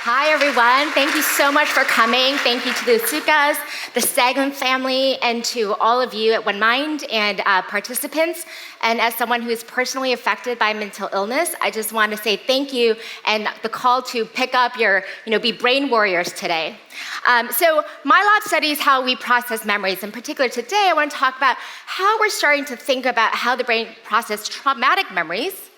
Hi, everyone. Thank you so much for coming. Thank you to the Sukas, the Staglin family, and to all of you at OneMind and participants. And as someone who is personally affected by mental illness, I just want to say thank you and the call to pick up your, be brain warriors today. So my lab studies how we process memories. In particular, today I want to talk about how we're starting to think about how the brain processes traumatic memories,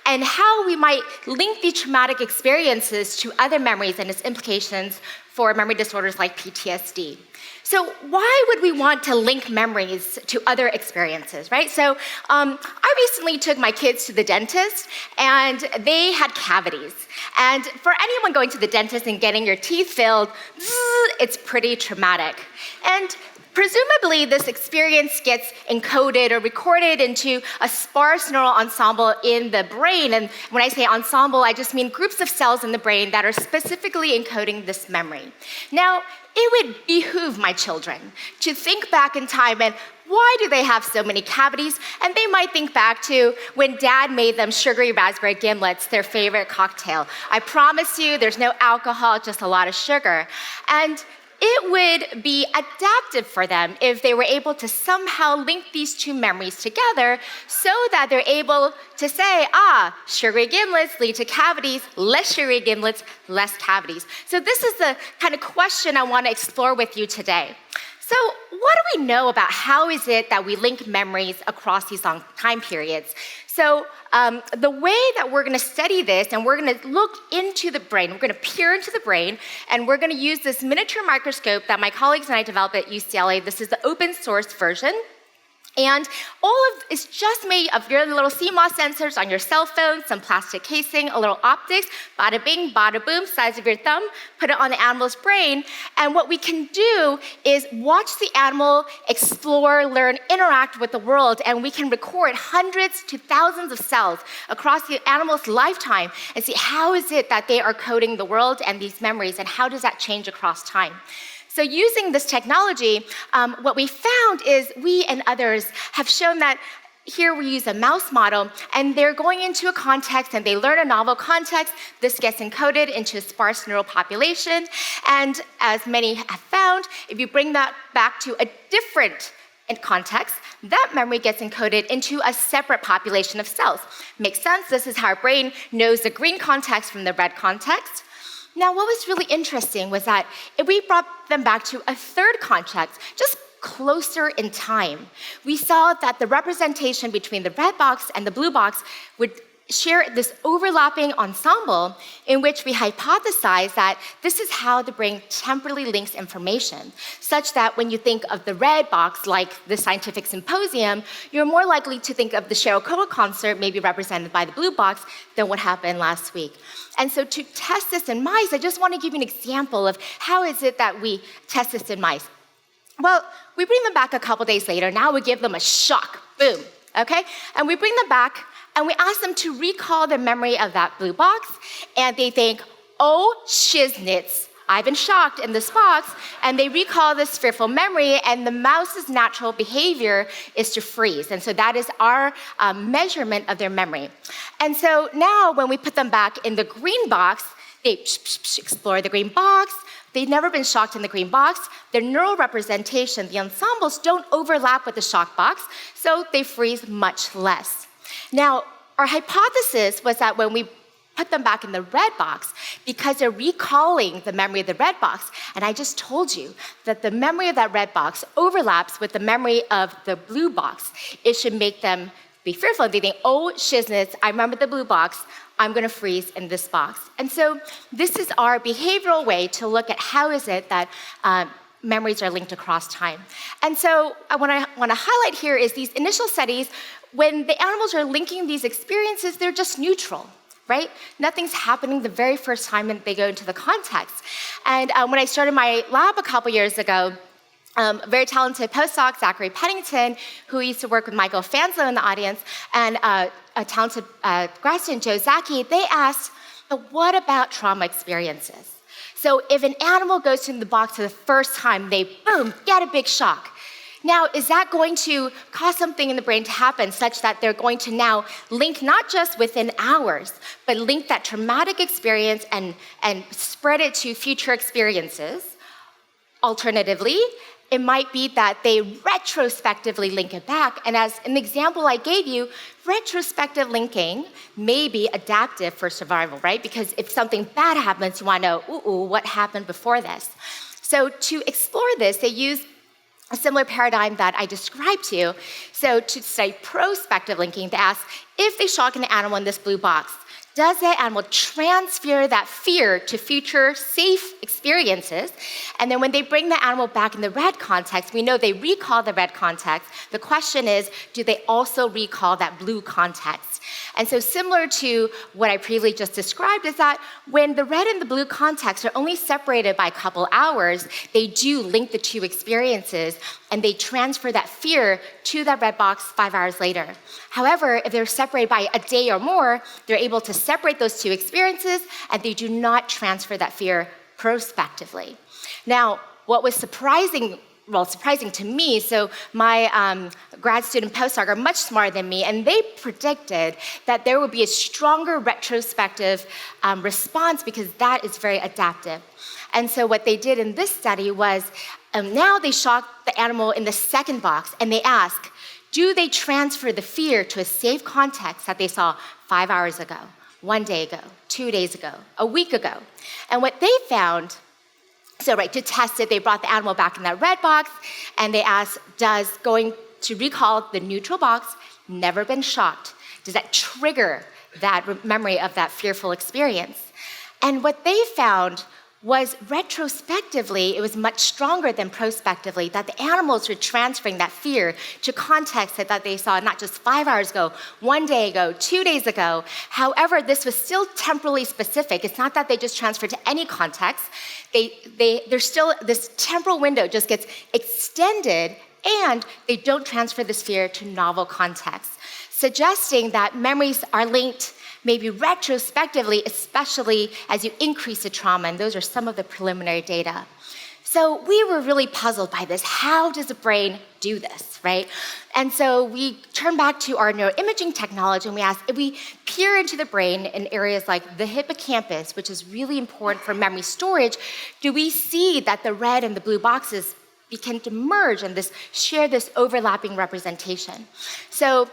and how we might link these traumatic experiences to other memories and its implications for memory disorders like PTSD. So why would we want to link memories to other experiences, right? So I recently took my kids to the dentist, and they had cavities. And for anyone going to the dentist and getting your teeth filled, it's pretty traumatic. And presumably, this experience gets encoded or recorded into a sparse neural ensemble in the brain. And when I say ensemble, I just mean groups of cells in the brain that are specifically encoding this memory. Now, it would behoove my children to think back in time and why do they have so many cavities? And they might think back to when Dad made them sugary raspberry gimlets, their favorite cocktail. I promise you, there's no alcohol, just a lot of sugar. And it would be adaptive for them if they were able to somehow link these two memories together so that they're able to say, sugary gimlets lead to cavities, less sugary gimlets, less cavities. So this is the kind of question I want to explore with you today. So what do we know about how is it that we link memories across these long time periods? So the way that we're going to study this, and we're going to look into the brain, we're going to peer into the brain, and we're going to use this miniature microscope that my colleagues and I developed at UCLA. This is the open source version. And it's just made of your little CMOS sensors on your cell phone, some plastic casing, a little optics, bada bing, bada boom, size of your thumb, put it on the animal's brain. And what we can do is watch the animal explore, learn, interact with the world, and we can record hundreds to thousands of cells across the animal's lifetime and see how is it that they are coding the world and these memories, and how does that change across time. So using this technology, what we found is we and others have shown that here we use a mouse model, and they're going into a context and they learn a novel context. This gets encoded into a sparse neural population. And as many have found, if you bring that back to a different context, that memory gets encoded into a separate population of cells. Makes sense? This is how our brain knows the green context from the red context. Now, what was really interesting was that if we brought them back to a third context, just closer in time, we saw that the representation between the red box and the blue box would share this overlapping ensemble in which we hypothesized that this is how the brain temporally links information, such that when you think of the red box, like the scientific symposium, you're more likely to think of the Sheryl Crow concert, maybe represented by the blue box, than what happened last week. And so to test this in mice, I just want to give you an example of how is it that we test this in mice. Well, we bring them back a couple days later. Now we give them a shock, boom, okay? And we bring them back, and we ask them to recall the memory of that blue box, and they think, oh, shiznits, I've been shocked in this box, and they recall this fearful memory, and the mouse's natural behavior is to freeze. And so that is our measurement of their memory. And so now when we put them back in the green box, they explore the green box. They've never been shocked in the green box. Their neural representation, the ensembles, don't overlap with the shock box, so they freeze much less. Now, our hypothesis was that when we put them back in the red box, because they're recalling the memory of the red box, and I just told you that the memory of that red box overlaps with the memory of the blue box, it should make them be fearful. They think, oh, shiznits, I remember the blue box, I'm going to freeze in this box. And so this is our behavioral way to look at how is it that memories are linked across time. And so what I want to highlight here is these initial studies, when the animals are linking these experiences, they're just neutral, right? Nothing's happening the very first time that they go into the context. And when I started my lab a couple years ago, a very talented postdoc, Zachary Pennington, who used to work with Michael Fanslow in the audience, and a talented grad student, Joe Zaki, they asked, but what about trauma experiences? So if an animal goes to the box for the first time, they, boom, get a big shock. Now, is that going to cause something in the brain to happen such that they're going to now link not just within hours, but link that traumatic experience and spread it to future experiences? Alternatively, it might be that they retrospectively link it back. And as an example I gave you, retrospective linking may be adaptive for survival, right? Because if something bad happens, you want to know, ooh, what happened before this? So to explore this, they use a similar paradigm that I described to you. So to study prospective linking, they ask, if they shock an animal in this blue box, does that animal transfer that fear to future safe experiences? And then when they bring the animal back in the red context, we know they recall the red context. The question is, do they also recall that blue context? And so similar to what I previously just described is that when the red and the blue context are only separated by a couple hours, they do link the two experiences and they transfer that fear to that red box 5 hours later. However, if they're separated by a day or more, they're able to separate those two experiences and they do not transfer that fear prospectively. Now, what was surprising to me, so my grad student postdoc are much smarter than me, and they predicted that there would be a stronger retrospective response because that is very adaptive. And so what they did in this study was now they shock the animal in the second box and they ask, do they transfer the fear to a safe context that they saw 5 hours ago, 1 day ago, 2 days ago, a week ago? And what they found, to test it, they brought the animal back in that red box and they asked, does going to recall the neutral box, never been shocked, does that trigger that memory of that fearful experience? And what they found was retrospectively, it was much stronger than prospectively, that the animals were transferring that fear to contexts that they saw not just 5 hours ago, 1 day ago, 2 days ago. However, this was still temporally specific. It's not that they just transferred to any context. There's still, this temporal window just gets extended and they don't transfer this fear to novel contexts, suggesting that memories are linked maybe retrospectively, especially as you increase the trauma, and those are some of the preliminary data. So we were really puzzled by this. How does the brain do this, right? And so we turned back to our neuroimaging technology and we asked, if we peer into the brain in areas like the hippocampus, which is really important for memory storage, do we see that the red and the blue boxes begin to merge and share this overlapping representation? So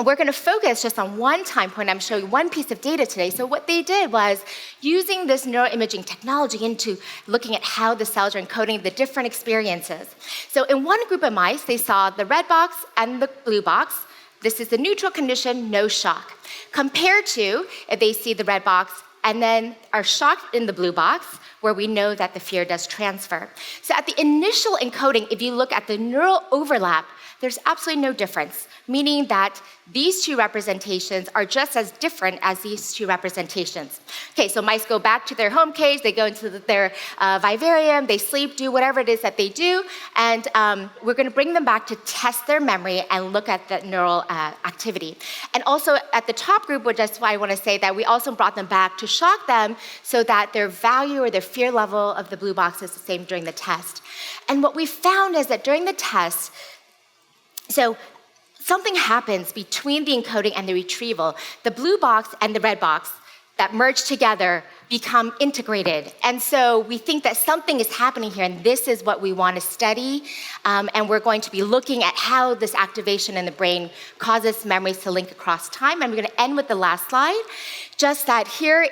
we're going to focus just on one time point. I'm showing one piece of data today. So what they did was using this neuroimaging technology into looking at how the cells are encoding the different experiences. So in one group of mice, they saw the red box and the blue box. This is the neutral condition, no shock. Compared to if they see the red box and then are shocked in the blue box, where we know that the fear does transfer. So at the initial encoding, if you look at the neural overlap, there's absolutely no difference, meaning that these two representations are just as different as these two representations. Okay, so mice go back to their home cage, they go into their vivarium, they sleep, do whatever it is that they do, and we're gonna bring them back to test their memory and look at the neural activity. And also at the top group, which is why I wanna say that we also brought them back to shock them so that their value or their fear level of the blue box is the same during the test. And what we found is that during the test, so something happens between the encoding and the retrieval. The blue box and the red box that merge together become integrated. And so we think that something is happening here, and this is what we want to study. And we're going to be looking at how this activation in the brain causes memories to link across time. And we're going to end with the last slide, just that here,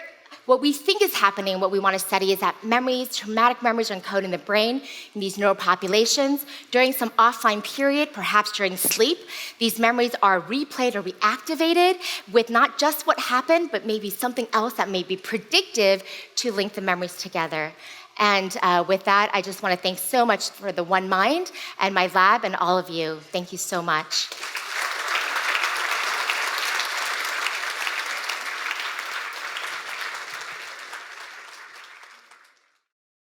what we think is happening, what we want to study is that memories, traumatic memories are encoded in the brain in these neural populations. During some offline period, perhaps during sleep, these memories are replayed or reactivated with not just what happened, but maybe something else that may be predictive to link the memories together. And with that, I just want to thank so much for the One Mind and my lab and all of you. Thank you so much.